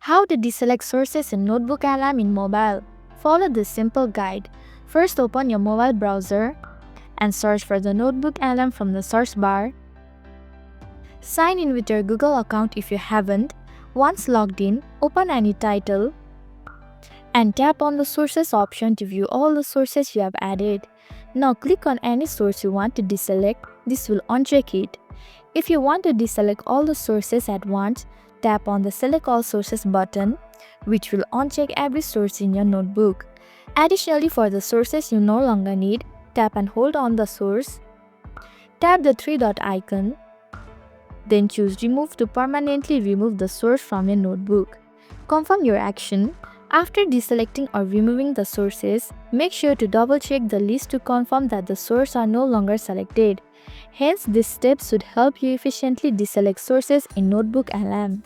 How to deselect sources in NotebookLM in mobile. Follow this simple guide. First, open your mobile browser and search for the NotebookLM from the search bar. Sign in with your Google account if you haven't. Once logged in, open any title and tap on the sources option to view all the sources you have added. Now click on any source you want to deselect. This will uncheck it. If you want to deselect all the sources at once, tap on the Select All Sources button, which will uncheck every source in your notebook. Additionally, for the sources you no longer need, tap and hold on the source. Tap the three-dot icon. Then choose Remove to permanently remove the source from your notebook. Confirm your action. After deselecting or removing the sources, make sure to double-check the list to confirm that the sources are no longer selected. Hence, this step should help you efficiently deselect sources in NotebookLM.